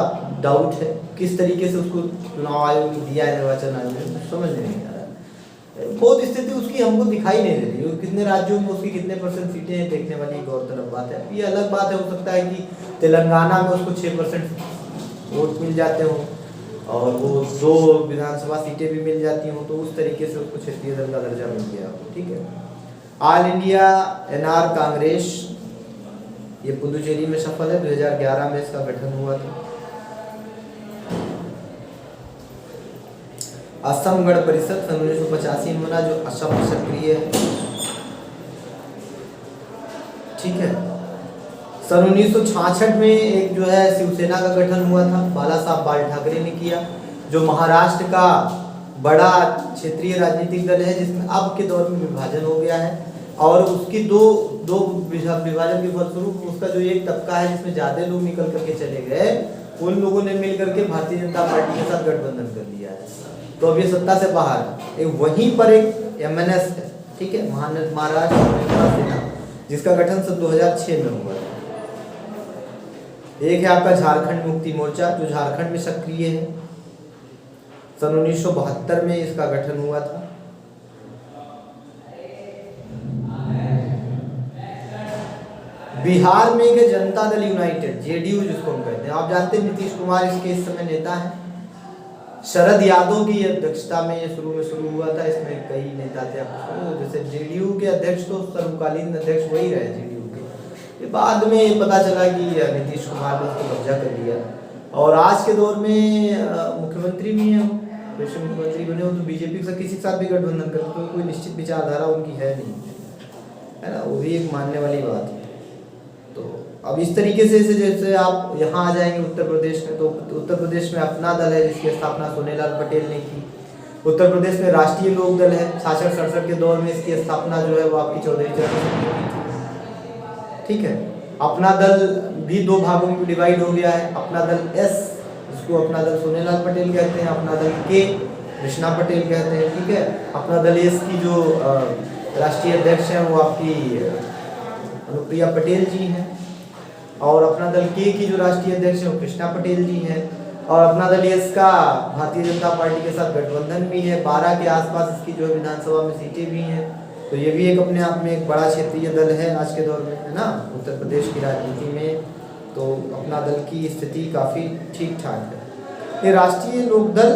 डाउट है, किस तरीके से उसको चुनाव आयोग ने दिया है, निर्वाचन आयोग ने, समझ में नहीं आ रहा। बहुत स्थिति उसकी हमको दिखाई नहीं दे रही। कितने राज्यों में उसकी कितने % सीटें हैं देखने वाली गौरतलब बात है। ये अलग बात है, हो सकता है कि तेलंगाना में उसको 6% वोट मिल जाते हों और वो 2 विधानसभा सीटें भी मिल जाती हों, तो उस तरीके से उसको क्षेत्रीय दल का दर्जा मिल गया। ठीक है। ऑल इंडिया एनआर कांग्रेस, ये पुदुचेरी में सफल है। 2011 में इसका गठन हुआ था। असम गण परिषद सन 1985 में बना, जो असम में सक्रिय है। ठीक है। सन 1966 में एक जो है शिवसेना का गठन हुआ था, बाला साहब बाल ठाकरे ने किया, जो महाराष्ट्र का बड़ा क्षेत्रीय राजनीतिक दल है, जिसमें अब के दौर में विभाजन हो गया है। और उसकी दो विभाजन के फलस्वरूप उसका जो एक तबका है जिसमें ज्यादा लोग निकल करके चले गए, उन लोगों ने मिल करके भारतीय जनता पार्टी के साथ गठबंधन कर लिया है। तो अब ये सत्ता से बाहर है। वहीं पर एक MNS है, ठीक है, महाराष्ट्र शिवसेना, जिसका गठन सन 2006 में हुआ था। एक है आपका झारखंड मुक्ति मोर्चा, जो झारखंड में सक्रिय है। सन 1972 में इसका गठन हुआ था। बिहार में एक है जनता दल यूनाइटेड, JDU जिसको हम कहते हैं। आप जानते हैं नीतीश कुमार इसके इस समय नेता हैं। शरद यादव की अध्यक्षता में ये शुरू हुआ था। इसमें कई नेता थे, जैसे JDU के अध्यक्ष तो सर्वकालीन अध्यक्ष वही रहे JDU के। ये बाद में ये पता चला कि नीतीश कुमार ने उसको कब्जा कर लिया, और आज के दौर में मुख्यमंत्री भी हैं, वैसे मुख्यमंत्री बने हो तो बीजेपी से किसी के साथ भी गठबंधन करते, तो कोई निश्चित विचारधारा उनकी है नहीं, है ना, वो भी एक मानने वाली बात है। तो अब इस तरीके से जैसे आप यहाँ आ जाएंगे उत्तर प्रदेश में, तो उत्तर प्रदेश में अपना दल है जिसकी स्थापना सोनेलाल पटेल ने की। उत्तर प्रदेश में राष्ट्रीय लोक दल है, 66-67 के दौर में इसकी स्थापना जो है वो आपकी चौधरी चरण सिंह ने की थी। ठीक है। अपना दल भी 2 भागों में डिवाइड हो गया है। अपना दल S, जिसको अपना दल सोनेलाल पटेल कहते हैं, अपना दल K कृष्णा पटेल कहते हैं। ठीक है। अपना दल S की जो राष्ट्रीय अध्यक्ष हैं वो आपकी अनुप्रिया पटेल जी हैं, और अपना दल K की जो राष्ट्रीय अध्यक्ष है वो कृष्णा पटेल जी हैं, और अपना दल S का भारतीय जनता पार्टी के साथ गठबंधन भी है। 12 के आसपास इसकी जो विधानसभा में सीटें भी हैं, तो ये भी एक अपने आप में एक बड़ा क्षेत्रीय दल है आज के दौर में, है ना, उत्तर प्रदेश की राजनीति में। तो अपना दल की स्थिति काफ़ी ठीक ठाक है। ये राष्ट्रीय लोकदल,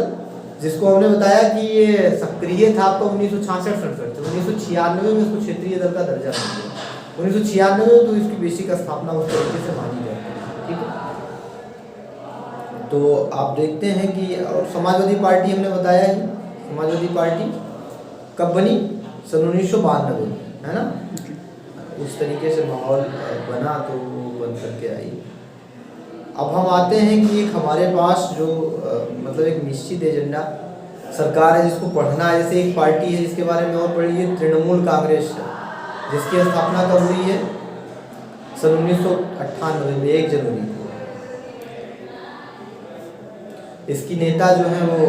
जिसको हमने बताया कि ये सक्रिय था आपका 1966-67, 1996 में इसको क्षेत्रीय दल का दर्जा मिल गया। 1996 में तो इसकी बेसिक स्थापना उस तरीके से मानी जाती है। ठीक है। तो आप देखते हैं कि, और समाजवादी पार्टी हमने बताया ही, समाजवादी पार्टी कब बनी? सन 1992 में, है ना। उस तरीके से माहौल बना तो वो बन करके आई। अब हम आते हैं कि एक हमारे पास जो मतलब एक निश्चित एजेंडा सरकार है जिसको पढ़ना है। जैसे एक पार्टी है जिसके बारे में और पढ़िए, तृणमूल कांग्रेस, जिसकी स्थापना कब हुई है? सन 1998 में 1 जनवरी को। इसकी नेता जो है वो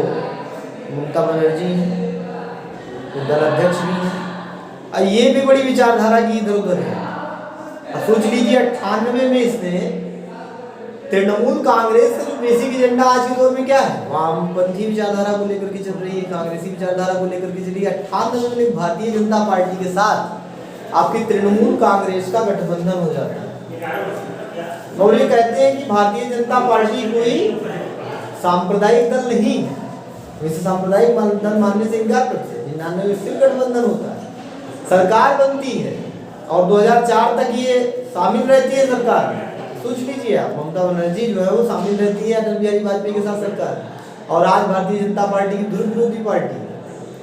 ममता बनर्जी हैं, वो दल अध्यक्ष भी हैं। और ये भी बड़ी विचारधारा की इधर उधर है। सोच लीजिए 98 में इसने तृणमूल कांग्रेस का जो बेसिक एजेंडा आज के दौर में क्या है, वामपंथी विचारधारा को लेकर के चल रही है, कांग्रेसी विचारधारा को लेकर के चली है। 98 में भारतीय जनता पार्टी के साथ आपकी तृणमूल कांग्रेस का गठबंधन हो जाता है, और ये कहते हैं कि भारतीय जनता पार्टी कोई सांप्रदायिक दल नहीं है, वैसे सांप्रदायिक दल मानने से इनकार करते हैं। 99 में फिर गठबंधन होता है, सरकार बनती है, और 2004 तक ये शामिल रहती है सरकार में। सोच लीजिए आप, ममता बनर्जी जो है वो शामिल रहती है अटल बिहारी वाजपेयी के साथ सरकार, और आज भारतीय जनता पार्टी की ध्रुव विरोधी पार्टी है।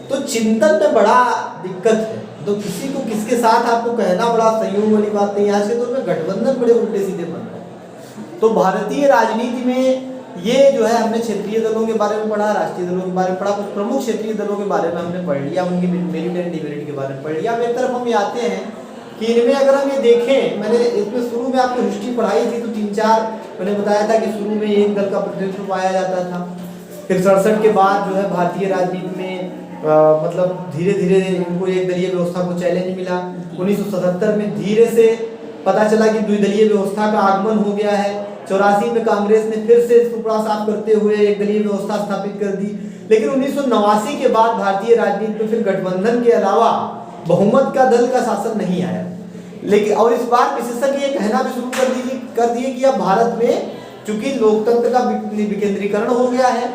तो चिंतन में बड़ा दिक्कत है, तो किसी को किसके साथ आपको कहना बड़ा संयोग वाली बात नहीं। आज के दौर में गठबंधन बड़े उल्टे सीधे बन रहे हैं। तो भारतीय राजनीति में ये जो है, हमने क्षेत्रीय दलों के बारे में पढ़ा, राष्ट्रीय दलों के बारे में पढ़ा, कुछ प्रमुख क्षेत्रीय दलों के बारे में हमने पढ़ लिया, उनकी मेरिट एंड डिमेरिट के बारे में पढ़ लिया। अब एक तरफ हम आते हैं कि इनमें अगर हम ये देखें, मैंने इसमें शुरू में आपको हिस्ट्री पढ़ाई थी, तो 3-4 मैंने बताया था कि शुरू में एक दल का प्रतिनिधित्व पाया जाता था, फिर 67 के बाद जो है भारतीय राजनीति में मतलब धीरे धीरे इनको एक दलीय व्यवस्था को चैलेंज मिला। 1977 में धीरे से पता चला कि द्विदलीय व्यवस्था का आगमन हो गया है। 84 में कांग्रेस ने फिर से इसको पूरा साफ करते हुए एक दलीय व्यवस्था स्थापित कर दी। लेकिन 1989 के बाद भारतीय राजनीति में फिर गठबंधन के अलावा बहुमत का दल का शासन नहीं आया। लेकिन और इस बार विशेषज्ञ ये कहना भी शुरू कर दिए कि अब भारत में चूंकि लोकतंत्र का विकेंद्रीकरण हो गया है,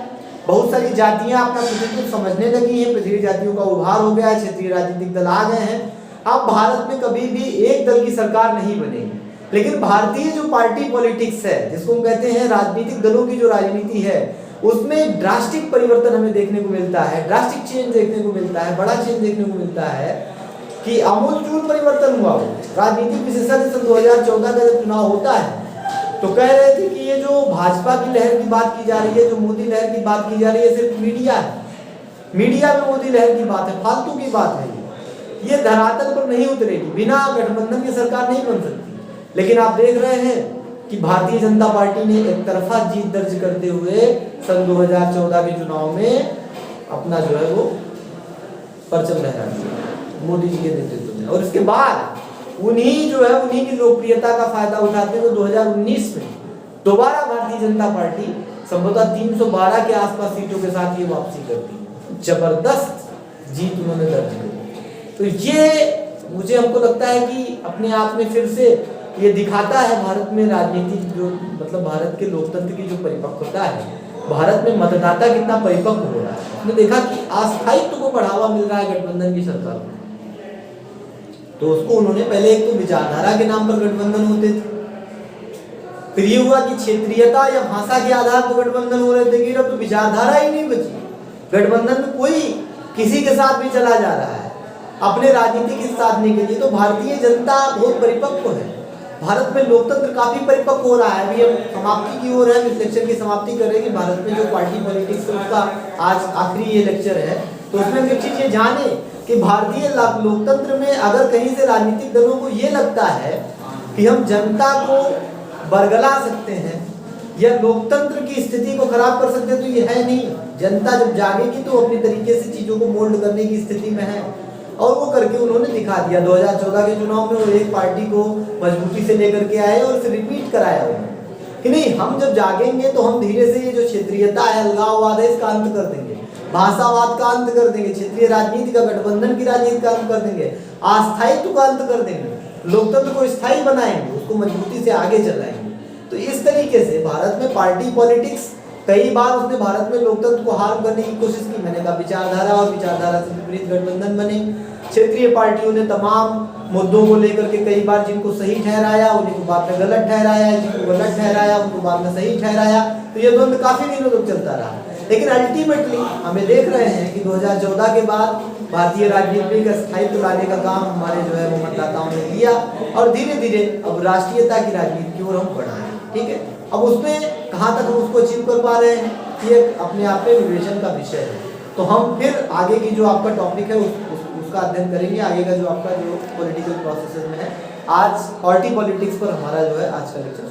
बहुत सारी जातियां अपना प्रतिनिधित्व समझने लगी हैं, पृथ्वी जातियों का उभार हो गया है, क्षेत्रीय राजनीतिक दल आ गए हैं, अब भारत में कभी भी एक दल की सरकार नहीं बनेगी। लेकिन भारतीय जो पार्टी पॉलिटिक्स है, जिसको हम कहते हैं राजनीतिक दलों की जो राजनीति है, उसमें ड्रास्टिक परिवर्तन हमें देखने को मिलता है, ड्रास्टिक चेंज देखने को मिलता है, बड़ा चेंज देखने को मिलता है कि आमूलचूल परिवर्तन हुआ हो। राजनीतिक विशेषज्ञ सन 2014 का जब चुनाव होता है तो कह रहे थे कि ये जो भाजपा की लहर की बात की जा रही है, जो मोदी लहर की बात की जा रही है, सिर्फ मीडिया है, मीडिया में मोदी लहर की बात है, फालतू की बात है, ये धरातल पर नहीं उतरेगी, बिना गठबंधन की सरकार नहीं बन सकती। लेकिन आप देख रहे हैं कि भारतीय जनता पार्टी ने एक तरफा जीत दर्ज करते हुए सन 2014 के चुनाव में अपना जो है वो परचम लहरा दिया मोदी जी के नेतृत्व में। और इसके बाद उन्हीं की लोकप्रियता का फायदा उठाते हुए 2019 में दोबारा भारतीय जनता पार्टी संभवतः 312 के आसपास सीटों के साथ ये वापसी करती है। जबरदस्त जीत उन्होंने दर्ज की। तो ये मुझे हमको लगता है कि अपने आप में फिर से ये दिखाता है भारत में राजनीति जो मतलब भारत के लोकतंत्र की जो परिपक्वता है, भारत में मतदाता कितना परिपक्व हो रहा है। हमने देखा कि अस्थायित्व को बढ़ावा मिल रहा है गठबंधन की सरकार में। तो उसको उन्होंने पहले एक तो विचारधारा के नाम पर गठबंधन होते थे, फिर ये हुआ कि क्षेत्रीयता या भाषा के आधार पर गठबंधन हो रहे थे, अब तो विचारधारा ही नहीं बची। गठबंधन में कोई किसी के साथ भी चला जा रहा है अपने राजनीतिक हित साधने के लिए। तो भारतीय जनता बहुत परिपक्व है, भारत में लोकतंत्र काफी परिपक्व हो रहा है। अभी हम समाप्ति की ओर है, इस लेक्चर की समाप्ति कर रहे हैं कि भारत में जो पार्टी पॉलिटिक्स है उसका आज आखिरी ये लेक्चर है। तो उसमें एक चीज ये जाने कि भारतीय लोकतंत्र में अगर कहीं से राजनीतिक दलों को ये लगता है कि हम जनता को बरगला सकते हैं या लोकतंत्र की स्थिति को खराब कर सकते हैं, तो ये है नहीं। जनता जब जागेगी तो अपनी तरीके से चीजों को मोल्ड करने की स्थिति में है, और वो करके उन्होंने दिखा दिया। 2014 के चुनाव में वो एक पार्टी को मजबूती से लेकर के आए और फिर रिपीट कराया उन्होंने कि नहीं, हम जब जागेंगे तो हम धीरे से ये जो क्षेत्रीयता है, अलगाववाद है, इसका अंत कर देंगे, भाषावाद का अंत कर देंगे, क्षेत्रीय राजनीति का, गठबंधन की राजनीति का अंत कर देंगे, अस्थायित्व का अंत कर देंगे, लोकतंत्र को स्थायी बनाएंगे, उसको मजबूती से आगे चलाएंगे। तो इस तरीके से भारत में पार्टी पॉलिटिक्स कई बार उसने भारत में लोकतंत्र को हार्म करने की कोशिश की। मैंने कहा विचारधारा और विचारधारा से विपरीत गठबंधन बने। क्षेत्रीय पार्टियों ने तमाम मुद्दों को लेकर के कई बार जिनको सही ठहराया उन्हीं को बाद में गलत ठहराया, जिनको गलत ठहराया उनको बाद में सही ठहराया। तो ये द्वंद्व काफी दिनों तक चलता रहा। लेकिन अल्टीमेटली हमें देख रहे हैं कि 2014 के बाद भारतीय राजनीति का स्थायित्व लाने का काम हमारे जो है वो मतदाताओं ने किया, और धीरे धीरे अब राष्ट्रीयता की राजनीति की ओर हम बढ़ा है। ठीक है, अब उसमें कहाँ तक हम उसको अचीव कर पा रहे हैं ये अपने आप में विवेचन का विषय है। तो हम फिर आगे की जो आपका टॉपिक है उसका अध्ययन करेंगे, आगे का जो आपका जो पॉलिटिकल प्रोसेस में है। आज पार्टी पॉलिटिक्स पर हमारा जो है आज का लेक्चर